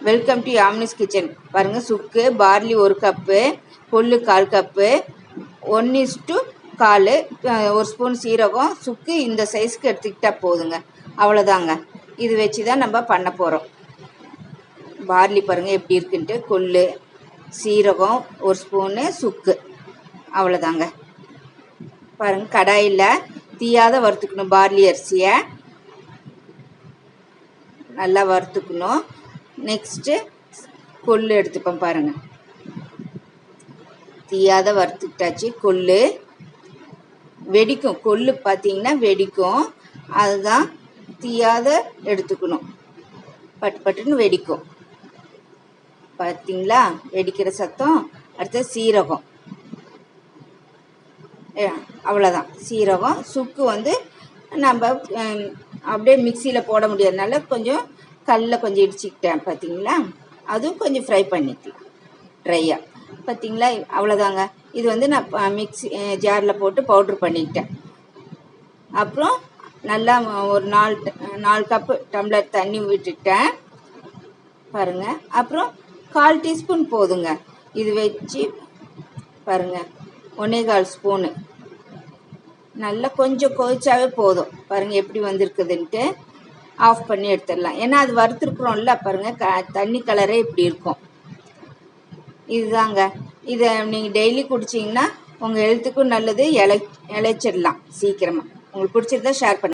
Welcome to Yamini's kitchen. பாருங்கள், சுக்கு barley 1 cup, கொள்ளு 1/4 கப்பு, 1:4 1 ஸ்பூன் சீரகம். சுக்கு இந்த சைஸ்க்கு எடுத்துக்கிட்டால் போதுங்க, அவ்வளோதாங்க. இது வச்சு தான் நம்ம பண்ண போகிறோம். பார்லி பாருங்கள் எப்படி இருக்குன்ட்டு, கொள்ளு, சீரகம் 1 ஸ்பூனு, சுக்கு, அவ்வளோதாங்க. பாருங்கள், கடாயில் தீயாத வறுத்துக்கணும். பார்லி அரிசியை நல்லா வறுத்துக்கணும். நெக்ஸ்ட்டு கொள்ளு எடுத்துப்போம். பாருங்கள், தீயாத வறுத்துக்கிட்டாச்சு. கொள்ளு வெடிக்கும், கொள்ளு பார்த்தீங்கன்னா வெடிக்கும், அதுதான் தீயாத எடுத்துக்கணும். பட்டு பட்டுன்னு வெடிக்கும், பார்த்தீங்களா வெடிக்கிற சத்தம். அடுத்து சீரகம், அவ்வளோதான். சீரகம். சுக்கு நம்ம அப்படியே மிக்சியில் போட முடியாதனால கொஞ்சம் கல்லில் கொஞ்சம் இடிச்சிக்கிட்டேன், பார்த்தீங்களா. அதுவும் கொஞ்சம் ஃப்ரை பண்ணிக்கலாம் ட்ரையாக, பார்த்தீங்களா. அவ்வளோதாங்க. இது நான் மிக்சி ஜாரில் போட்டு பவுட்ரு பண்ணிக்கிட்டேன். அப்புறம் நல்லா ஒரு 4 கப்பு டம்ளர் தண்ணி விட்டுட்டேன், பாருங்கள். அப்புறம் 1/4 டீஸ்பூன் போதுங்க. இது வச்சு பாருங்கள், 1/4 ஸ்பூனு நல்லா கொஞ்சம் கொதிச்சாவே போதும். பாருங்கள் எப்படி வந்திருக்குதுன்ட்டு. ஆஃப் பண்ணி எடுத்துடலாம், ஏன்னா அது வறுத்துருக்குறோம்ல. பாருங்கள், தண்ணி கலரே இப்படி இருக்கும். இதுதாங்க. இதை நீங்கள் டெய்லி குடிச்சிங்கன்னா உங்கள் ஹெல்த்துக்கும் நல்லது. இளைச்சிடலாம் சீக்கிரமாக. உங்களுக்கு பிடிச்சிருந்தா ஷேர் பண்ணுங்கள்.